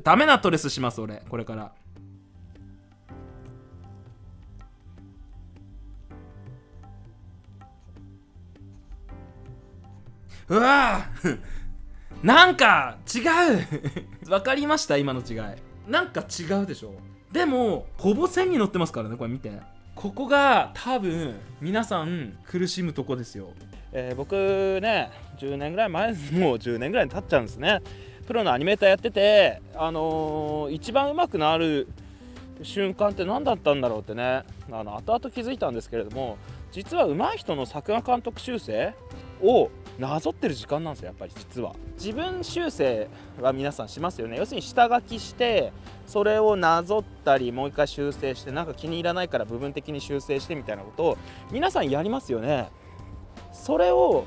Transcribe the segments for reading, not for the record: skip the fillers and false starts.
ダメなトレスします俺これから。うわーなんか違うわかりました今の違い。なんか違うでしょ。でもほぼ線に乗ってますからね。これ見て、ここが多分皆さん苦しむとこですよ。僕ね10年ぐらい前、もう10年ぐらいに経っちゃうんですね。プロのアニメーターやってて、一番上手くなる瞬間って何だったんだろうってね、後々気づいたんですけれども、実は上手い人の作画監督修正をなぞってる時間なんですよ。やっぱり実は自分修正は皆さんしますよね。要するに下書きしてそれをなぞったり、もう一回修正して、なんか気に入らないから部分的に修正してみたいなことを皆さんやりますよね。それを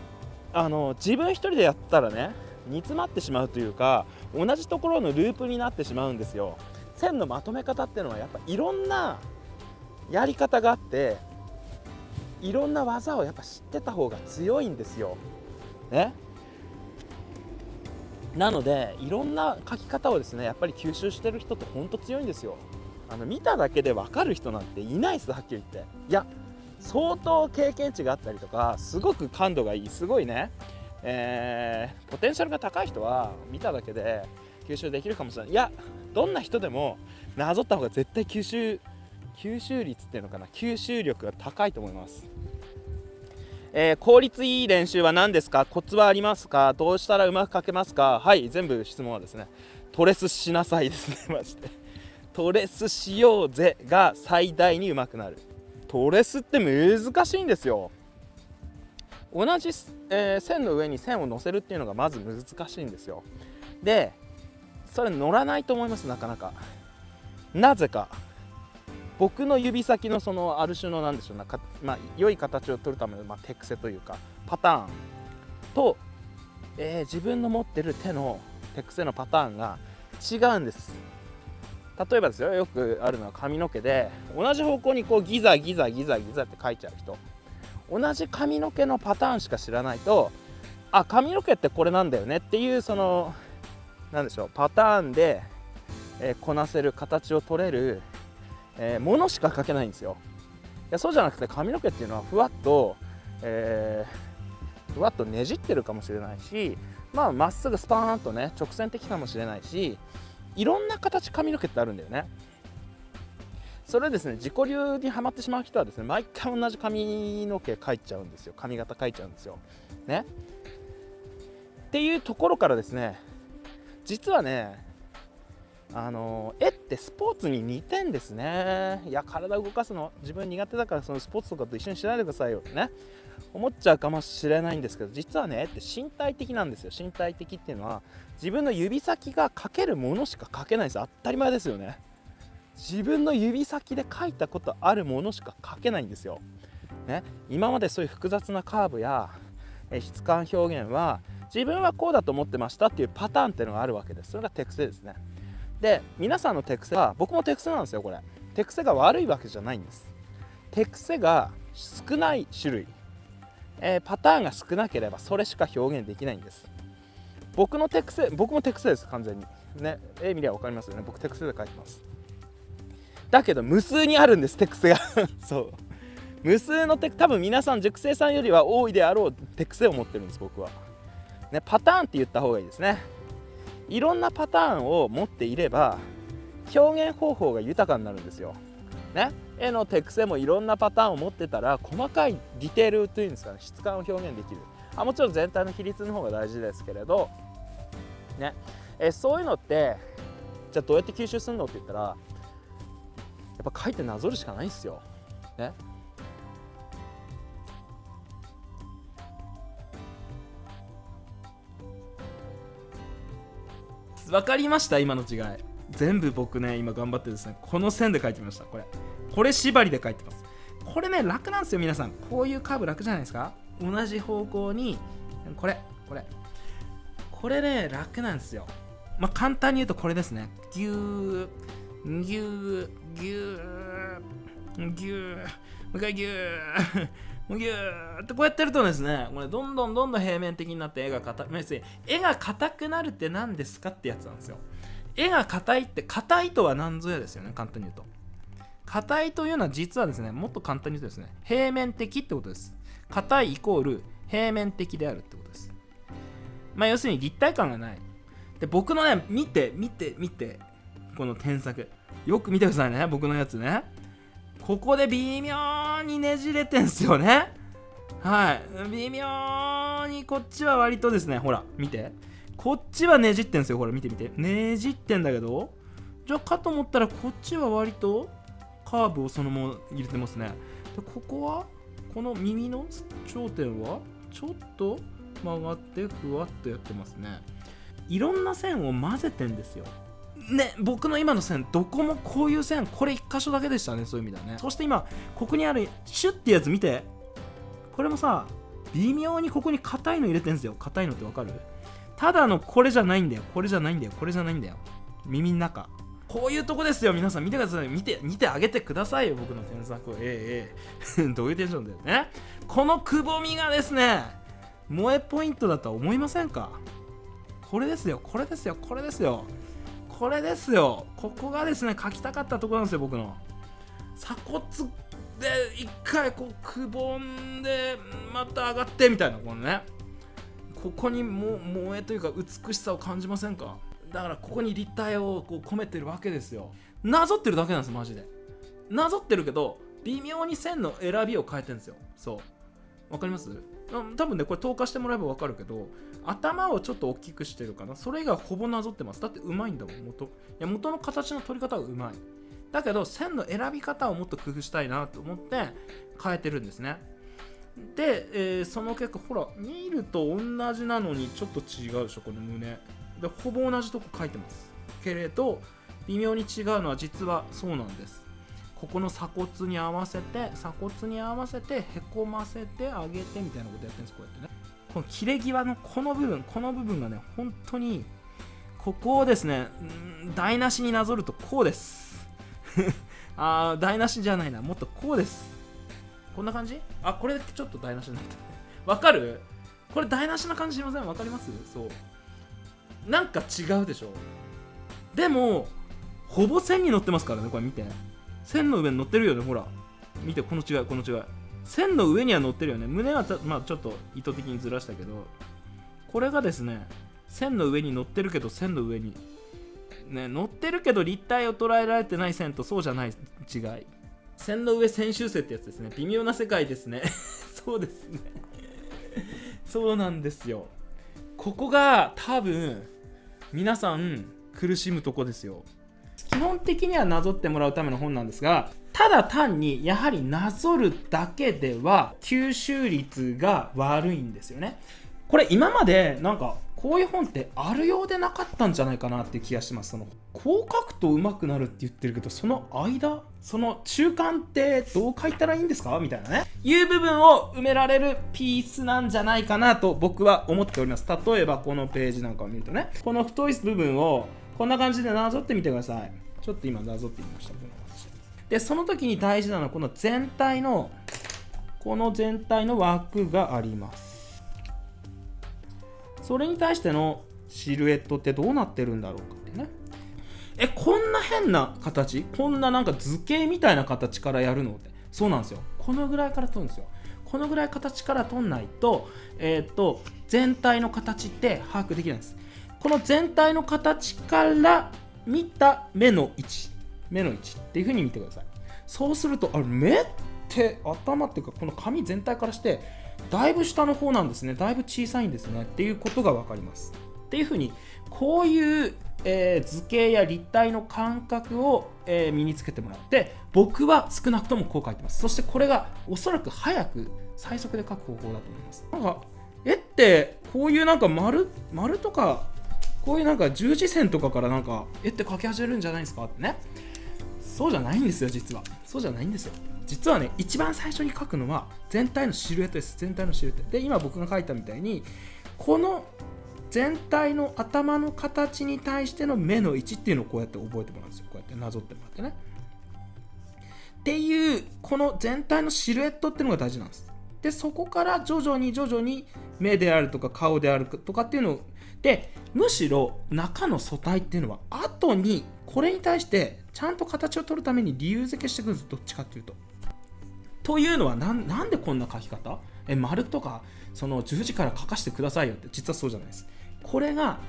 自分一人でやったらね、煮詰まってしまうというか、同じところのループになってしまうんですよ。線のまとめ方っていうのはやっぱいろんなやり方があって、いろんな技をやっぱ知ってた方が強いんですよね。なのでいろんな書き方をですねやっぱり吸収してる人ってほんと強いんですよ。見ただけで分かる人なんていないです、はっきり言って。いや相当経験値があったりとか、すごく感度がいい、すごいね、ポテンシャルが高い人は見ただけで吸収できるかもしれない。いやどんな人でもなぞった方が絶対吸収率っていうのかな、吸収力が高いと思います。効率いい練習は何ですか？コツはありますか？どうしたらうまく書けますか？はい、全部質問はですね、トレスしなさいですね。マジでトレスしようぜが最大にうまくなる。トレスって難しいんですよ。同じ、線の上に線を乗せるっていうのがまず難しいんですよ。でそれ乗らないと思います、なかなか。なぜか僕の指先のそのある種のなんでしょうな、良い形を取るための、手癖というかパターンと、自分の持ってる手の手癖のパターンが違うんです。例えばですよ、よくあるのは髪の毛で同じ方向にこうギザギザギザギザって書いちゃう人。同じ髪の毛のパターンしか知らないと、あ、髪の毛ってこれなんだよねっていうそのなんでしょう、パターンで、こなせる形を取れるものしか描けないんですよ。いやそうじゃなくて、髪の毛っていうのはふわっとねじってるかもしれないし、まっすぐスパーンとね直線的かもしれないし、いろんな形髪の毛ってあるんだよね。それですね、自己流にはまってしまう人はですね、毎回同じ髪の毛描いちゃうんですよ。髪型描いちゃうんですよね。っていうところからですね、実はね絵ってスポーツに似てんですね。いや体動かすの自分苦手だからそのスポーツとかと一緒にしないでくださいよってね思っちゃうかもしれないんですけど、実はね絵って身体的なんですよ。身体的っていうのは自分の指先が描けるものしか描けないんです。当たり前ですよね。自分の指先で描いたことあるものしか描けないんですよ、ね。今までそういう複雑なカーブや質感表現は自分はこうだと思ってましたっていうパターンっていうのがあるわけです。それが手癖ですね。で皆さんの手癖は、僕も手癖なんですよ。これ手癖が悪いわけじゃないんです。手癖が少ない種類、パターンが少なければそれしか表現できないんです。僕も手癖です完全にね。絵見りゃ分かりますよね。僕手癖で描いてます。だけど無数にあるんです手癖がそう無数の多分皆さん塾生さんよりは多いであろう手癖を持ってるんです僕は、ね。パターンって言った方がいいですね。いろんなパターンを持っていれば表現方法が豊かになるんですよ、ね。絵の手癖もいろんなパターンを持ってたら細かいディテールというんですかね、質感を表現できる。もちろん全体の比率の方が大事ですけれどね。そういうのってじゃあどうやって吸収するのって言ったら、やっぱ書いてなぞるしかないんですよ、ね。わかりました今の違い。全部僕ね今頑張ってですね、この線で書いてみました。これ縛りで書いてます。これね楽なんですよ皆さん。こういうカーブ楽じゃないですか。同じ方向にこれね楽なんですよ。簡単に言うとこれですね。ギューギューギューギューもう一回ギューギューってこうやってるとですね、これどんどん平面的になって絵が硬くなるって何ですかってやつなんですよ。絵が硬いって、硬いとは何ぞやですよね、簡単に言うと。硬いというのは実はですね、もっと簡単に言うとですね、平面的ってことです。硬いイコール平面的であるってことです。要するに立体感がない。で、僕のね、見て、この添削。よく見てくださいね、僕のやつね。ここで微妙にねじれてんすよね。はい。微妙にこっちは割とですね、ほら、見て。こっちはねじってんすよ、ほら、見て。ねじってんだけど、じゃあかと思ったらこっちは割とカーブをそのまま入れてますね。で、ここは、この耳の頂点は、ちょっと曲がってふわっとやってますね。いろんな線を混ぜてんですよ。ね、僕の今の線、どこもこういう線、これ一箇所だけでしたね、そういう意味ではね。そして今、ここにあるシュッってやつ見て。これもさ、微妙にここに硬いの入れてんすよ。硬いのってわかる？ただのこれじゃないんだよ。耳の中。こういうとこですよ、皆さん見てください。見てあげてくださいよ、僕の添削を。どういうテンションだよね。このくぼみがですね、萌えポイントだとは思いませんか？これですよ。ここがですね、描きたかったところなんですよ、僕の。鎖骨で一回こうくぼんで、また上がってみたいな、このね。ここに萌えというか美しさを感じませんか？だからここに立体をこう込めてるわけですよ。なぞってるだけなんです、マジで。なぞってるけど、微妙に線の選びを変えてるんですよ。そう。わかります？多分ね、これ透過してもらえばわかるけど、頭をちょっと大きくしてるかな。それがほぼなぞってます。だってうまいんだもん、元の形の取り方はうまい。だけど、線の選び方をもっと工夫したいなと思って変えてるんですね。で、その結果、ほら、見ると同じなのにちょっと違うでしょ、この胸。で、ほぼ同じとこ書いてますけれど、微妙に違うのは実はそうなんです。ここの鎖骨に合わせてへこませてあげてみたいなことやってるんです。こうやってね、この切れ際のこの部分がね、本当にここをですね、台無しになぞるとこうです台無しじゃないな、もっとこうです。こんな感じ？これちょっと台無しになったわかる？これ台無しな感じしません？わかります？そうなんか違うでしょ。でもほぼ線に乗ってますからね。これ見て、線の上に乗ってるよね。ほら見て、この違い線の上には乗ってるよね。胸はちょっと意図的にずらしたけど、これがですね、線の上に乗ってるけど、線の上にね、乗ってるけど立体を捉えられてない線とそうじゃない違い。線の上線修正ってやつですね。微妙な世界ですねそうですねそうなんですよ。ここが多分皆さん苦しむとこですよ。基本的にはなぞってもらうための本なんですが、ただ単にやはりなぞるだけでは吸収率が悪いんですよね。これ今までなんかこういう本ってあるようでなかったんじゃないかなっていう気がします。こう書くと上手くなるって言ってるけど、その間、その中間ってどう書いたらいいんですかみたいなね、いう部分を埋められるピースなんじゃないかなと僕は思っております。例えばこのページなんかを見るとね、この太い部分をこんな感じでなぞってみてください。ちょっと今なぞってみました。で、その時に大事なのはこの全体の枠があります。それに対してのシルエットってどうなってるんだろうかってね。こんな変な形、こんななんか図形みたいな形からやるのって、そうなんですよ。このぐらいから取るんですよ。このぐらい形から取んないと、全体の形って把握できないんです。この全体の形から見た目の位置っていう風に見てください。そうすると、目って頭っていうかこの紙全体からしてだいぶ下の方なんですね。だいぶ小さいんですねっていうことが分かります。っていう風にこういう、図形や立体の感覚を、身につけてもらって、僕は少なくともこう書いてます。そしてこれがおそらく早く最速で書く方法だと思います。なんか絵ってこういうなんか丸とかこういうなんか十字線とかからなんか絵って描き始めるんじゃないですかってね。そうじゃないんですよ。実はそうじゃないんですよ。実はね、一番最初に描くのは全体のシルエットです。全体のシルエットで、今僕が描いたみたいにこの全体の頭の形に対しての目の位置っていうのをこうやって覚えてもらうんですよ。こうやってなぞってもらってね。っていうこの全体のシルエットっていうのが大事なんです。で、そこから徐々に目であるとか顔であるとかっていうのをでむしろ中の素体っていうのは後にこれに対してちゃんと形を取るために理由付けしてくるんです。どっちかっていうと。というのはなんでこんな書き方丸とかその十字から書かせてくださいよって、実はそうじゃないです。これが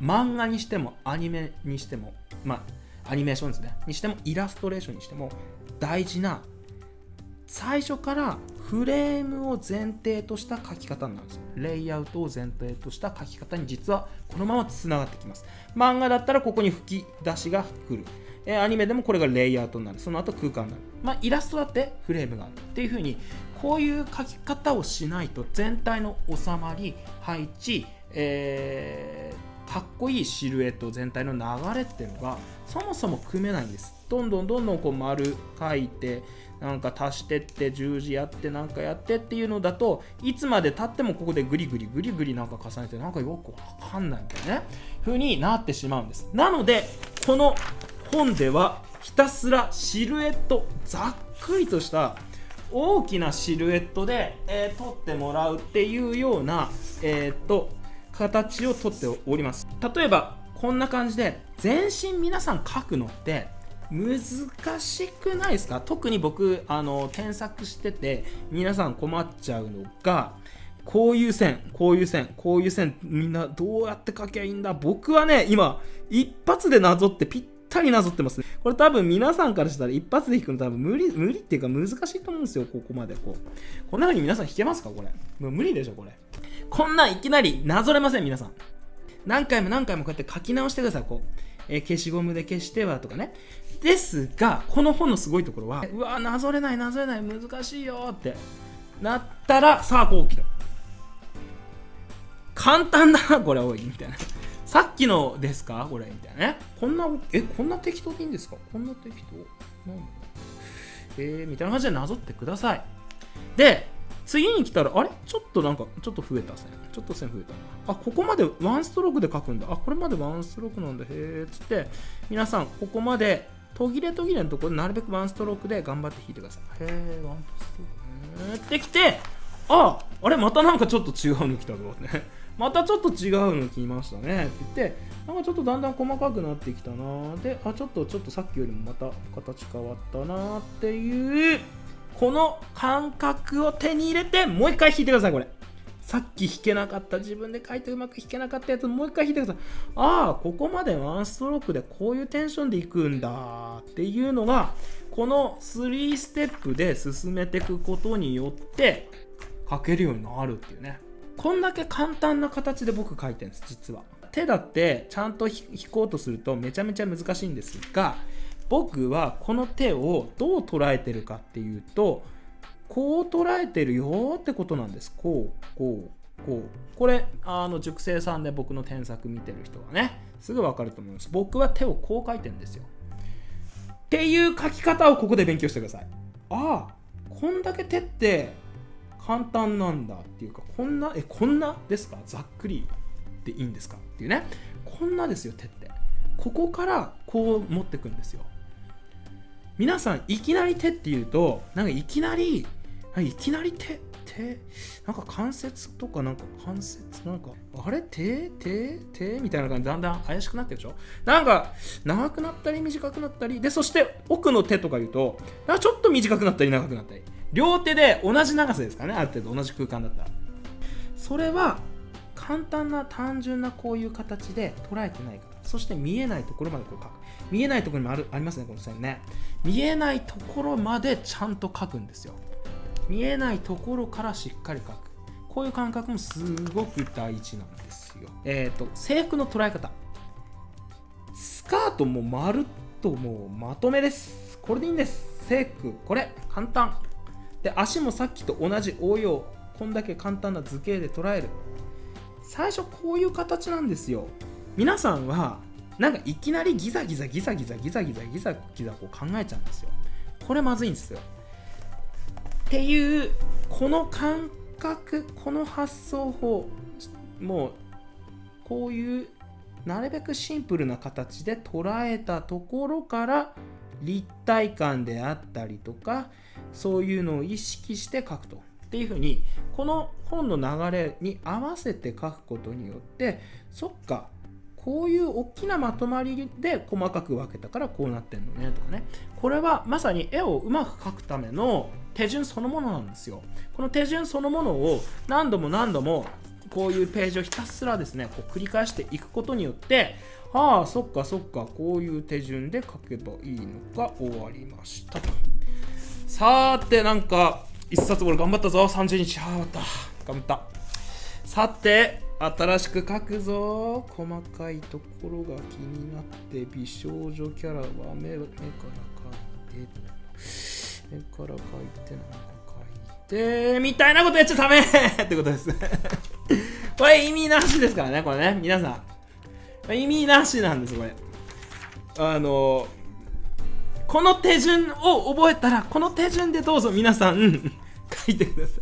漫画にしてもアニメにしても、アニメーションですねにしてもイラストレーションにしても大事な、最初からフレームを前提とした書き方なんですよ。レイアウトを前提とした書き方に実はこのままつながってきます。漫画だったらここに吹き出しが来る、アニメでもこれがレイアウトになる、その後空間になる、イラストだってフレームがあるっていう風に、こういう書き方をしないと全体の収まり、配置、かっこいいシルエット全体の流れっていうのがそもそも組めないんです。どんどんこう丸書いてなんか足してって十字やってなんかやってっていうのだと、いつまで経ってもここでグリグリなんか重ねてなんかよくわかんないみたいなね風になってしまうんです。なのでこの本ではひたすらシルエット、ざっくりとした大きなシルエットで、撮ってもらうっていうような形をとっております。例えばこんな感じで全身皆さん描くのって難しくないですか？特に僕添削してて皆さん困っちゃうのが、こういう線みんなどうやって描きゃいいんだ。僕はね今一発でなぞってぴったりなぞってますね。これ多分皆さんからしたら一発で弾くの多分無理っていうか難しいと思うんですよ。ここまでこんな風に皆さん弾けますか？これもう無理でしょ。こんなんいきなりなぞれません。皆さん何回もこうやって書き直してください。消しゴムで消してはとかね。ですがこの本のすごいところは、うわなぞれない難しいよってなったら、さあこう来た、簡単だなこれおいみたいな、さっきのですかこれみたいなね。こんな適当でいいんですか？こんな適当なんだみたいな感じでなぞってください。で次に来たら、あれちょっと増えた線、線増えた、ここまでワンストロークで書くんだ、これまでワンストロークなんだ、へーっつって皆さんここまで途切れのところでなるべくワンストロークで頑張って弾いてください。へー、ワンストロークってきて、あれまたなんかちょっと違うの来たぞねまたちょっと違うの来ましたねって言って、なんかちょっとだんだん細かくなってきたな、でちょっとさっきよりもまた形変わったなっていう、この感覚を手に入れてもう一回弾いてください。これさっき弾けなかった、自分で書いてうまく弾けなかったやつもう一回弾いてください。ここまでワンストロークでこういうテンションでいくんだっていうのが、この3ステップで進めていくことによって書けるようになるっていうね。こんだけ簡単な形で僕書いてるんです。実は手だってちゃんと弾こうとするとめちゃめちゃ難しいんですが、僕はこの手をどう捉えてるかっていうと、こう捉えてるよってことなんです。これ塾生さんで僕の添削見てる人はねすぐ分かると思います。僕は手をこう書いてるんですよっていう書き方をここで勉強してください。こんだけ手って簡単なんだっていうか、こんなですか、ざっくりでいいんですかっていうね、こんなですよ手って。ここからこう持ってくんですよ。皆さんいきなり手っていうと、なんかいきなり手なんか関節とかなんかあれ手みたいな感じでだんだん怪しくなってるでしょ。なんか長くなったり短くなったりで、そして奥の手とか言うとなんかちょっと短くなったり長くなったり、両手で同じ長さですかね、ある程度同じ空間だったら。それは簡単な単純なこういう形で捉えてないから。そして見えないところまでこう書く。見えないところにもありますね、この線ね。見えないところまでちゃんと書くんですよ。見えないところからしっかり書く。こういう感覚もすごく大事なんですよ。制服の捉え方。スカートもまるっともうまとめです。これでいいんです。制服、これ簡単。で、足もさっきと同じ応用。こんだけ簡単な図形で捉える。最初こういう形なんですよ。皆さんはなんかいきなりギザギザこう考えちゃうんですよ。これまずいんですよ。っていうこの感覚、この発想法、もうこういうなるべくシンプルな形で捉えたところから立体感であったりとか、そういうのを意識して書くと。っていう風にこの本の流れに合わせて書くことによって、そっかこういう大きなまとまりで細かく分けたからこうなってんのねとかね、これはまさに絵をうまく描くための手順そのものなんですよ。この手順そのものを何度も何度もこういうページをひたすらですねこう繰り返していくことによって、ああそっかそっかこういう手順で書けばいいのか、終わりましたと。さーて、なんか一冊俺頑張ったぞ、30日頑張った。さて新しく書くぞ。細かいところが気になって、美少女キャラは目から描いてなんか書いてみたいなことやっちゃダメってことですこれ意味なしですからね、これね皆さん意味なしなんです。これこの手順を覚えたら、この手順でどうぞ皆さん書いてください。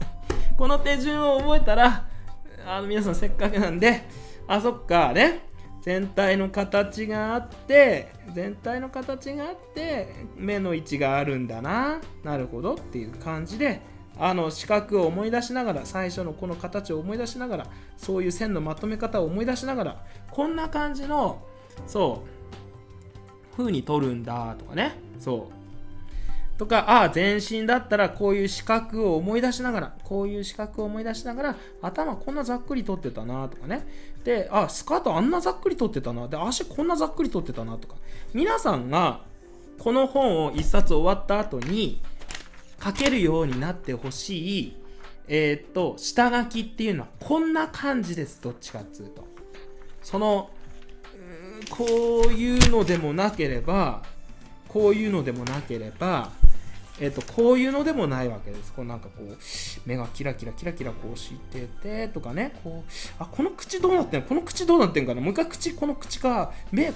この手順を覚えたら皆さんせっかくなんで、そっかね、全体の形があって目の位置があるんだな、なるほどっていう感じで四角を思い出しながら、最初のこの形を思い出しながら、そういう線のまとめ方を思い出しながら、こんな感じの風に取るんだとかね、とか、全身だったらこういう四角を思い出しながら、頭こんなざっくり取ってたなとかね、でスカートあんなざっくり取ってたな、で足こんなざっくり取ってたなとか、皆さんがこの本を一冊終わった後に書けるようになってほしい下書きっていうのはこんな感じです。どっちかっつうとこういうのでもなければこういうのでもないわけです。こうなんかこう目がキラキラこうしててとかね、この口どうなってんかな、もう一回この口か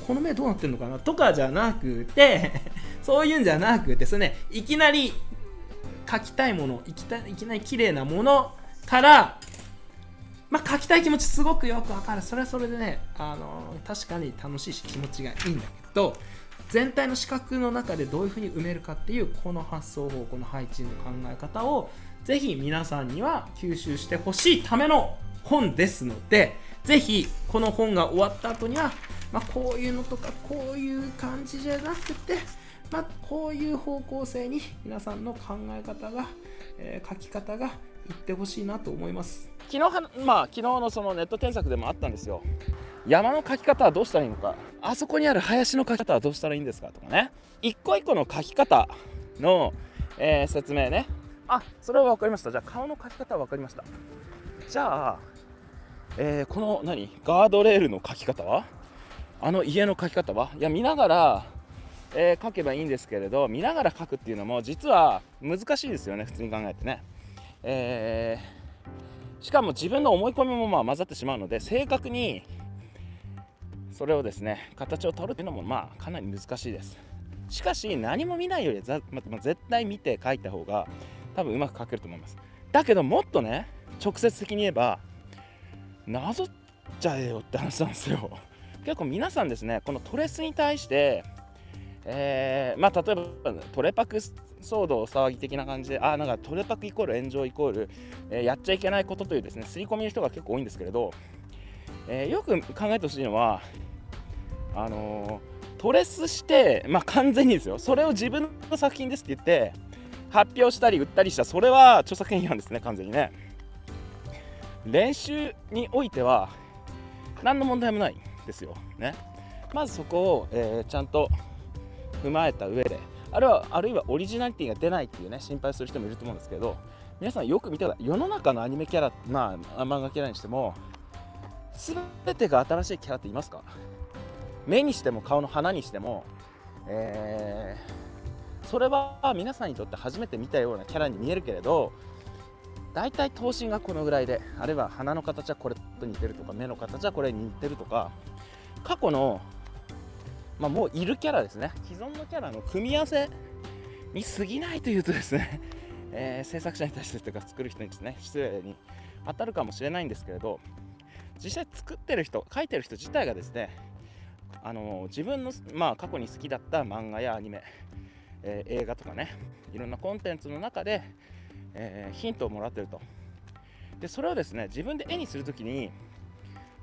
この目どうなってんのかなとかじゃなくてそういうんじゃなくて、それね、いきなり描きたいもの、いきなり綺麗なものから描きたい気持ちすごくよくわかる。それはそれでね、確かに楽しいし気持ちがいいんだけど、全体の視覚の中でどういうふうに埋めるかっていうこの発想法、この配置の考え方をぜひ皆さんには吸収してほしいための本ですので、ぜひこの本が終わった後には、こういうのとかこういう感じじゃなくて、こういう方向性に皆さんの考え方が、書き方がいってほしいなと思います。昨日のそのネット添削でもあったんですよ。山の描き方はどうしたらいいのか、あそこにある林の描き方はどうしたらいいんですかとかね、一個一個の描き方の、説明ね。それは分かりました。じゃあ顔の描き方は分かりました。じゃあ、このガードレールの描き方は、家の描き方は、見ながら、描けばいいんですけれど、見ながら描くっていうのも実は難しいですよね、普通に考えてね。しかも自分の思い込みも混ざってしまうので、正確にそれをですね形を取るっていうのもかなり難しいです。しかし何も見ないより絶対見て描いた方が多分うまく描けると思います。だけどもっとね直接的に言えばなぞっちゃえよって話なんですよ。結構皆さんですね、このトレスに対して、例えばトレパク騒動騒ぎ的な感じで、なんかトレパクイコール炎上イコール、やっちゃいけないことというですね刷り込みの人が結構多いんですけれど、よく考えてほしいのはトレスして、完全にですよ、それを自分の作品ですって言って発表したり売ったりしたら、それは著作権違反ですね、完全にね。練習においては何の問題もないですよね。まずそこを、ちゃんと踏まえた上で、あるいはオリジナリティが出ないっていうね心配する人もいると思うんですけど、皆さんよく見てください。世の中のアニメキャラ、漫画キャラにしても全てが新しいキャラっていますか？目にしても顔の花にしても、それは皆さんにとって初めて見たようなキャラに見えるけれど、だいたい頭身がこのぐらいで、あるいは鼻の形はこれと似てるとか、目の形はこれに似てるとか、過去の、もういるキャラですね、既存のキャラの組み合わせに過ぎないというとですね、制作者に対してというか作る人にですね失礼に当たるかもしれないんですけれど、実際作ってる人、書いてる人自体がですね、自分の、過去に好きだった漫画やアニメ、映画とかね、いろんなコンテンツの中で、ヒントをもらってると。でそれをですね自分で絵にするときに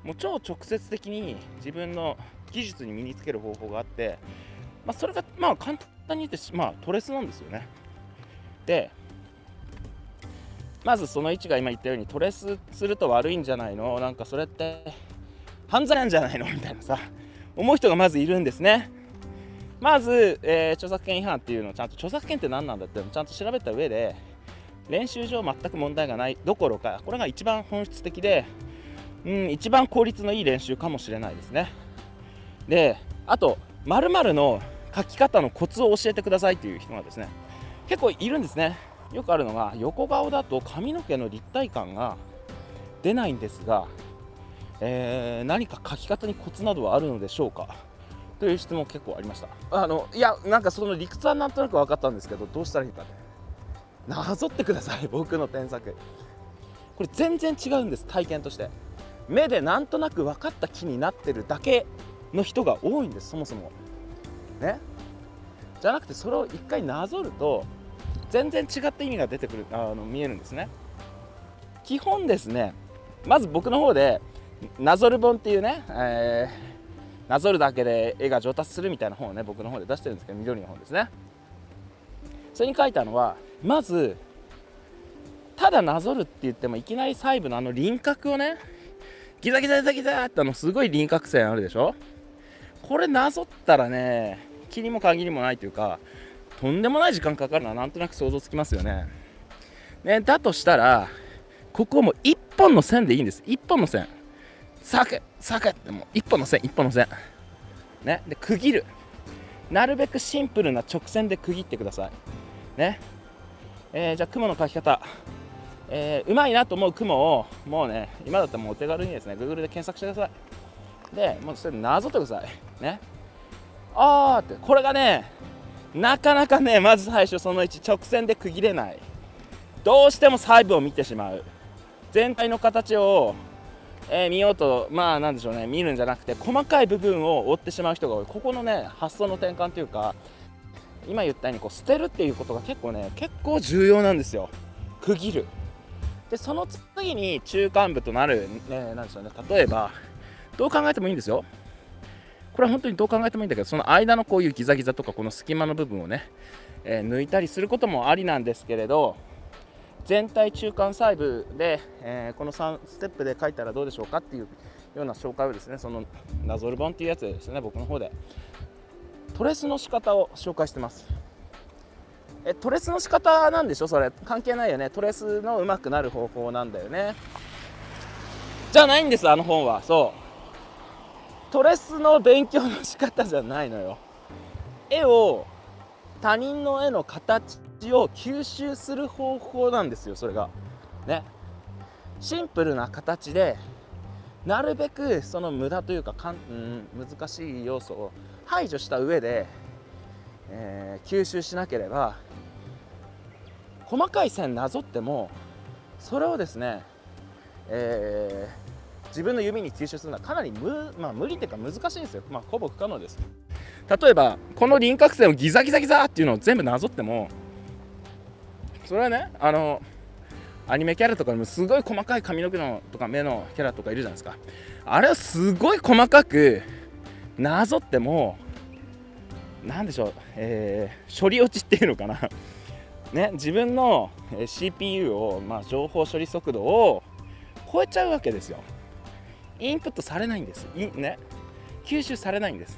もう超直接的に自分の技術に身につける方法があって、それが簡単に言って、トレスなんですよね。でまずその位置が今言ったようにトレスすると悪いんじゃないの、なんかそれって犯罪なんじゃないのみたいなさ思う人がまずいるんですね。まず、著作権違反っていうのをちゃんと著作権って何なんだっていうのをちゃんと調べた上で練習上全く問題がないどころかこれが一番本質的で、一番効率のいい練習かもしれないですね。であと〇〇の書き方のコツを教えてくださいっていう人がですね結構いるんですね。よくあるのが横顔だと髪の毛の立体感が出ないんですが、何か書き方にコツなどはあるのでしょうかという質問結構ありました。いやなんかその理屈はなんとなく分かったんですけどどうしたらいいかねなぞってください。僕の添削これ全然違うんです。体験として目でなんとなく分かった気になってるだけの人が多いんです。そもそもねじゃなくてそれを一回なぞると全然違った意味が出てくる見えるんですね。基本ですねまず僕の方でなぞる本っていうね、なぞるだけで絵が上達するみたいな本をね僕の方で出してるんですけど緑の本ですね。それに書いたのはまずただなぞるって言ってもいきなり細部の輪郭をねギザギザギザギザってすごい輪郭線あるでしょ。これなぞったらね切りも限りもないというかとんでもない時間かかるのはなんとなく想像つきますよね。だとしたらここも一本の線でいいんです。一本の線サクってもう一本の線ねで区切るなるべくシンプルな直線で区切ってくださいね。じゃあ雲の描き方うまいなと思う雲をもうね今だったらもうお手軽にですね Google で検索してください。でもうそれなぞってくださいね。ってこれがねなかなかねまず最初その1直線で区切れない。どうしても細部を見てしまう。全体の形を、見ようとなんでしょうね見るんじゃなくて細かい部分を追ってしまう人が多い。ここのね発想の転換というか今言ったようにこう捨てるっていうことが結構重要なんですよ。区切る。でその次に中間部となる、なんでしょうね例えばどう考えてもいいんですよ。これは本当にどう考えてもいいんだけどその間のこういうギザギザとかこの隙間の部分をね、抜いたりすることもありなんですけれど全体中間細部で、この3ステップで書いたらどうでしょうかっていうような紹介をですねそのなぞる本っていうやつでですね僕の方でトレスの仕方を紹介してます。トレスの仕方なんでしょそれ関係ないよね。トレスの上手くなる方法なんだよねじゃないんです。本はそうトレスの勉強の仕方じゃないのよ。他人の絵の形を吸収する方法なんですよ。それがねシンプルな形でなるべくその無駄というか難しい要素を排除した上で、吸収しなければ細かい線なぞってもそれをですね、自分の指に吸収するのはかなり無理というか難しいんですよ。ほぼ不可能です。例えばこの輪郭線をギザギザギザっていうのを全部なぞってもそれはねアニメキャラとかでもすごい細かい髪の毛のとか目のキャラとかいるじゃないですか。あれをすごい細かくなぞってもなんでしょう、処理落ちっていうのかなね自分の CPU を、情報処理速度を超えちゃうわけですよ。インプットされないんです。吸収されないんです。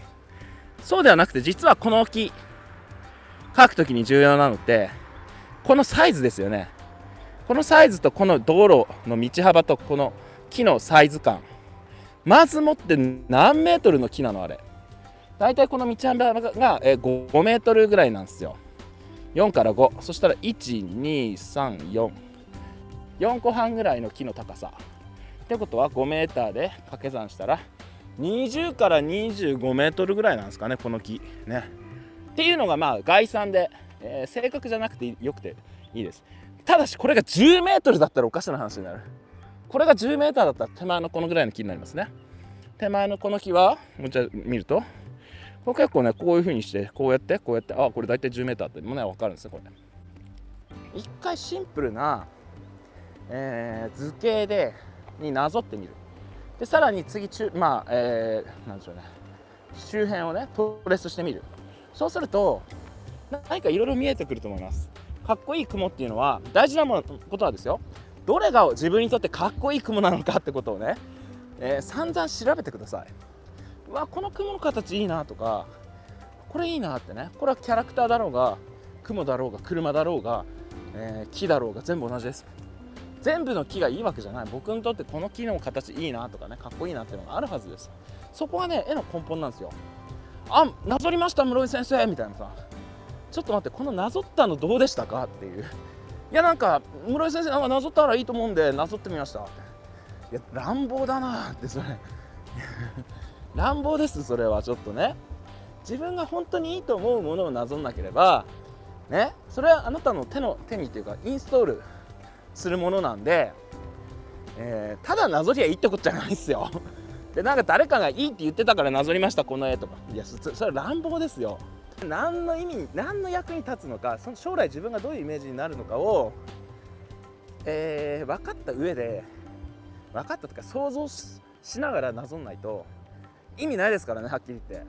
そうではなくて実はこの木描くときに重要なのってこのサイズですよね。このサイズとこの道路の道幅とこの木のサイズ感まずもって何メートルの木なのあれだいたいこの道幅が5メートルぐらいなんですよ。4から5そしたら12344個半ぐらいの木の高さってことは5メーターで掛け算したら20から25メートルぐらいなんですかねこの木ねっていうのが概算で、正確じゃなくてよくていいです。ただしこれが10メートルだったらおかしな話になる。これが10メーターだったら手前のこのぐらいの木になりますね。手前のこの木はもう一回見るとこれ結構ねこういう風にしてこうやってこれ大体10メーターってもね分かるんですよ。こ一回シンプルな、図形になぞってみる。でさらに次なんでしょうね、周辺をねトレースしてみる。そうすると何かいろいろ見えてくると思います。かっこいい雲っていうのは、大事なことはですよ、どれが自分にとってかっこいい雲なのかってことをね、散々調べてください。うわ、この雲の形いいなとか、これいいなってね。これはキャラクターだろうが雲だろうが車だろうが、木だろうが全部同じです。全部の木がいいわけじゃない。僕にとってこの木の形いいなとかね、かっこいいなっていうのがあるはずです。そこがね、絵の根本なんですよ。あ、なぞりました室井先生みたいなさ、ちょっと待って、このなぞったのどうでしたかっていう。いや、なんか室井先生なんかなぞったらいいと思うんでなぞってみましたって。いや、乱暴だなって、それ乱暴です。それはちょっとね、自分が本当にいいと思うものをなぞんなければね、それはあなたの手にというかインストールするものなんで、ただなぞりゃいいってことじゃないですよで、なんか誰かがいいって言ってたからなぞりましたこの絵とか、いや、それは乱暴ですよ。何の意味、何の役に立つのか、その将来自分がどういうイメージになるのかを、分かった上で、分かったとか想像しながらなぞんないと意味ないですからね、はっきり言って。